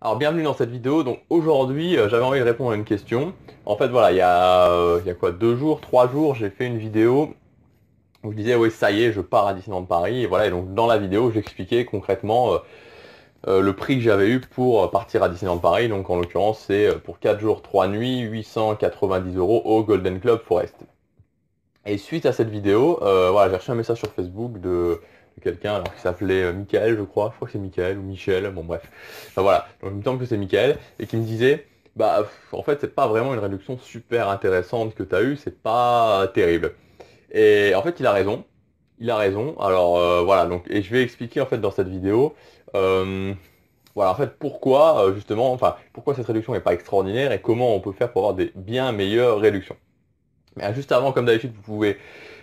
Alors bienvenue dans cette vidéo. Donc aujourd'hui j'avais envie de répondre à une question. En fait voilà, il y a quoi, 2 jours, 3 jours, j'ai fait une vidéo où je disais oui ça y est, je pars à Disneyland Paris. Et voilà, et donc dans la vidéo j'expliquais concrètement le prix que j'avais eu pour partir à Disneyland Paris. Donc en l'occurrence c'est pour 4 jours 3 nuits, 890 euros au Golden Club Forest. Et suite à cette vidéo, voilà, j'ai reçu un message sur Facebook de quelqu'un alors qui s'appelait Michael, je crois que c'est Michael ou Michel, bon bref. Enfin, voilà, donc il me semble que c'est Michael, et qui me disait, bah en fait c'est pas vraiment une réduction super intéressante que tu as eue, c'est pas terrible. Et en fait il a raison, alors voilà, donc, et je vais expliquer en fait dans cette vidéo, euh, voilà en fait pourquoi justement, enfin pourquoi cette réduction n'est pas extraordinaire et comment on peut faire pour avoir des bien meilleures réductions. Mais juste avant, comme d'habitude, vous pouvez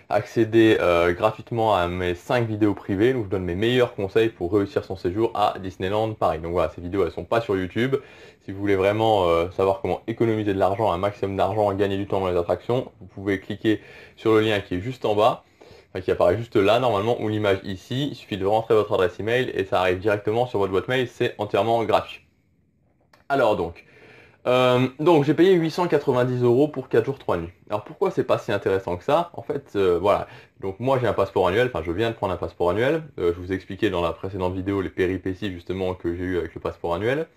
accéder gratuitement à mes 5 vidéos privées où je donne mes meilleurs conseils pour réussir son séjour à Disneyland Paris. Donc voilà, ces vidéos elles sont pas sur YouTube. Si vous voulez vraiment savoir comment économiser de l'argent, un maximum d'argent, gagner du temps dans les attractions, vous pouvez cliquer sur le lien qui est juste en bas, enfin, qui apparaît juste là normalement, ou l'image ici. Il suffit de rentrer votre adresse email et ça arrive directement sur votre boîte mail, c'est entièrement gratuit. Alors donc j'ai payé 890 euros pour 4 jours 3 nuits. Alors pourquoi c'est pas si intéressant que ça? En fait, voilà. Donc moi j'ai un passeport annuel, enfin je viens de prendre un passeport annuel. Je vous ai expliqué dans la précédente vidéo les péripéties justement que j'ai eu avec le passeport annuel.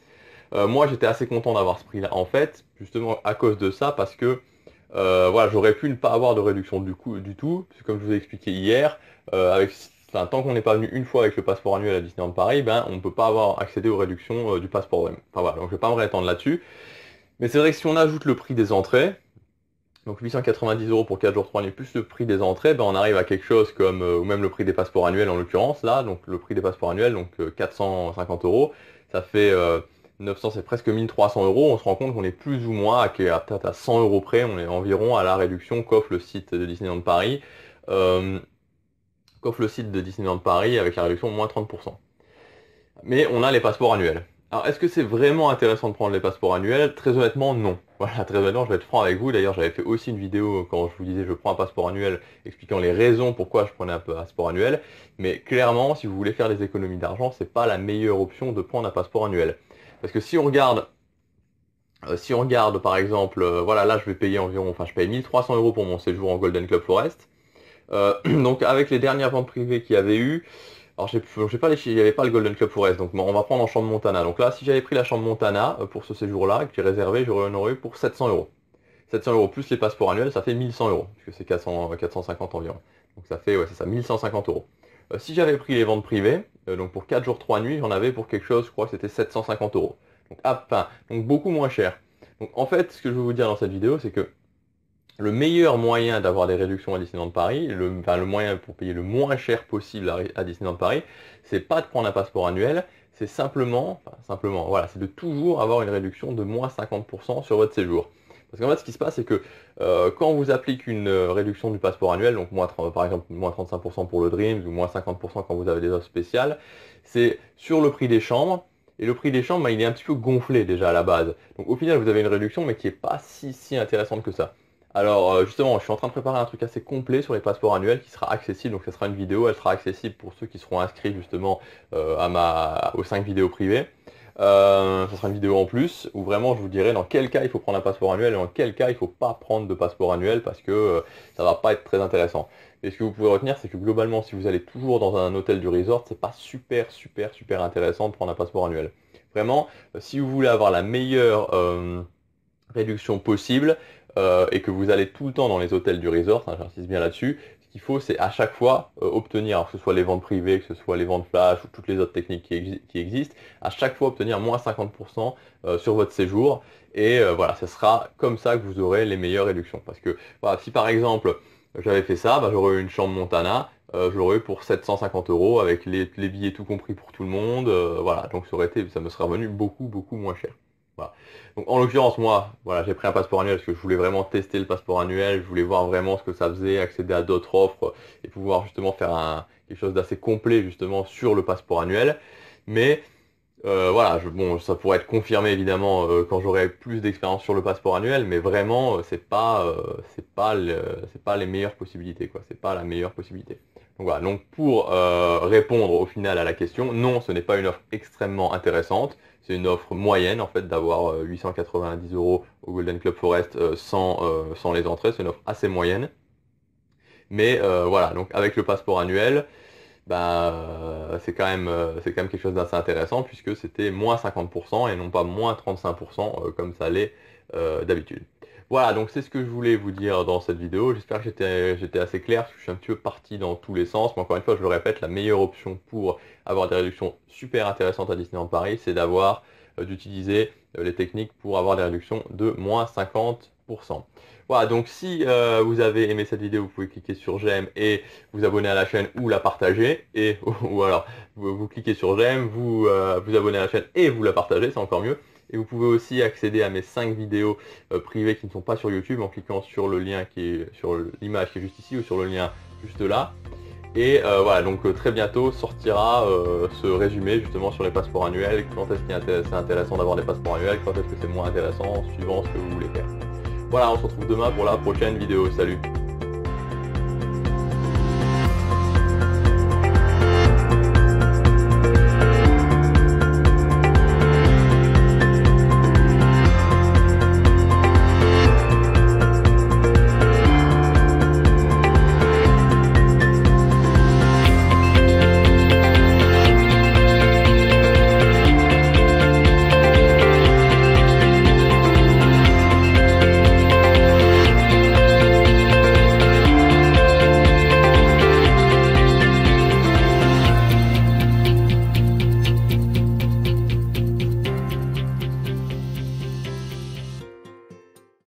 Moi j'étais assez content d'avoir ce prix-là en fait, justement à cause de ça, parce que voilà, j'aurais pu ne pas avoir de réduction du tout, parce que comme je vous ai expliqué hier, enfin, tant qu'on n'est pas venu une fois avec le passeport annuel à Disneyland Paris, ben on ne peut pas avoir accédé aux réductions du passeport même. Enfin voilà, donc je vais pas me rétendre là-dessus. Mais c'est vrai que si on ajoute le prix des entrées, donc 890 euros pour 4 jours 3 nuits plus le prix des entrées, ben on arrive à quelque chose comme, ou même le prix des passeports annuels en l'occurrence, là, donc le prix des passeports annuels, donc 450 euros, ça fait 900, c'est presque 1300 euros, on se rend compte qu'on est plus ou moins peut-être à 100 euros près, on est environ à la réduction qu'offre le site de Disneyland Paris, euh, qu'offre le site de Disneyland Paris avec la réduction de moins 30%. Mais on a les passeports annuels. Alors, est-ce que c'est vraiment intéressant de prendre les passeports annuels? Très honnêtement, non. Voilà, très honnêtement, je vais être franc avec vous. D'ailleurs, j'avais fait aussi une vidéo quand je vous disais je prends un passeport annuel, expliquant les raisons pourquoi je prenais un passeport annuel. Mais clairement, si vous voulez faire des économies d'argent, c'est pas la meilleure option de prendre un passeport annuel. Parce que si on regarde par exemple, voilà, là je vais payer environ, enfin je paye 1300 euros pour mon séjour en Golden Club Forest. Donc avec les dernières ventes privées qu'il y avait eu, alors j'ai pas les chiffres, il n'y avait pas le Golden Club Forest, donc on va prendre en chambre Montana. Donc là, si j'avais pris la chambre Montana pour ce séjour-là, que j'ai réservé, j'aurais honoré pour 700 euros. 700 euros plus les passeports annuels, ça fait 1100 euros, puisque c'est 450 environ. Donc ça fait, ouais, c'est ça, 1150 euros. Si j'avais pris les ventes privées, donc pour 4 jours 3 nuits, j'en avais pour quelque chose, je crois que c'était 750 euros. Donc, enfin, donc beaucoup moins cher. Donc en fait, ce que je veux vous dire dans cette vidéo, c'est que le meilleur moyen d'avoir des réductions à Disneyland Paris, enfin, le moyen pour payer le moins cher possible à Disneyland Paris, c'est pas de prendre un passeport annuel, c'est simplement, voilà, c'est de toujours avoir une réduction de moins 50% sur votre séjour. Parce qu'en fait, ce qui se passe, c'est que quand on vous applique une réduction du passeport annuel, donc par exemple moins 35% pour le Dreams ou moins 50% quand vous avez des offres spéciales, c'est sur le prix des chambres. Et le prix des chambres, bah, il est un petit peu gonflé déjà à la base. Donc au final, vous avez une réduction, mais qui n'est pas si intéressante que ça. Alors justement, je suis en train de préparer un truc assez complet sur les passeports annuels qui sera accessible, donc ça sera une vidéo, elle sera accessible pour ceux qui seront inscrits justement aux 5 vidéos privées. Ça sera une vidéo en plus où vraiment je vous dirai dans quel cas il faut prendre un passeport annuel et dans quel cas il ne faut pas prendre de passeport annuel parce que ça va pas être très intéressant. Et ce que vous pouvez retenir, c'est que globalement, si vous allez toujours dans un hôtel du resort, c'est pas super intéressant de prendre un passeport annuel. Vraiment, si vous voulez avoir la meilleure réduction possible et que vous allez tout le temps dans les hôtels du resort, hein, j'insiste bien là-dessus, ce qu'il faut c'est à chaque fois obtenir, alors que ce soit les ventes privées, que ce soit les ventes flash ou toutes les autres techniques qui existent, à chaque fois obtenir moins 50% sur votre séjour et voilà, ce sera comme ça que vous aurez les meilleures réductions. Parce que voilà, si par exemple j'avais fait ça, bah, j'aurais eu une chambre Montana, je l'aurais eu pour 750 euros avec les billets tout compris pour tout le monde, voilà, donc ça me serait revenu beaucoup moins cher. Voilà. Donc en l'occurrence, moi, voilà, j'ai pris un passeport annuel parce que je voulais vraiment tester le passeport annuel, je voulais voir vraiment ce que ça faisait, accéder à d'autres offres et pouvoir justement faire quelque chose d'assez complet justement sur le passeport annuel. Mais voilà, bon, ça pourrait être confirmé évidemment quand j'aurai plus d'expérience sur le passeport annuel, mais vraiment, c'est pas les meilleures possibilités, quoi. C'est pas la meilleure possibilité. Donc voilà, donc pour répondre au final à la question, non, ce n'est pas une offre extrêmement intéressante, c'est une offre moyenne en fait d'avoir 890 € au Golden Club Forest sans les entrées, c'est une offre assez moyenne. Mais voilà, donc avec le passeport annuel, c'est quand même quelque chose d'assez intéressant puisque c'était moins 50% et non pas moins 35% comme ça l'est d'habitude. Voilà, donc c'est ce que je voulais vous dire dans cette vidéo. J'espère que j'étais assez clair, parce que je suis un petit peu parti dans tous les sens. Mais encore une fois, je le répète, la meilleure option pour avoir des réductions super intéressantes à Disneyland Paris, c'est d'utiliser les techniques pour avoir des réductions de moins 50%. Voilà, donc si vous avez aimé cette vidéo, vous pouvez cliquer sur j'aime et vous abonner à la chaîne ou la partager. Ou alors, vous cliquez sur j'aime, vous abonnez à la chaîne et vous la partagez, c'est encore mieux. Et vous pouvez aussi accéder à mes 5 vidéos privées qui ne sont pas sur YouTube en cliquant sur le lien sur l'image qui est juste ici ou sur le lien juste là. Et voilà, donc très bientôt sortira ce résumé justement sur les passeports annuels, quand est-ce que c'est intéressant d'avoir des passeports annuels, quand est-ce que c'est moins intéressant, suivant ce que vous voulez faire. Voilà, on se retrouve demain pour la prochaine vidéo. Salut!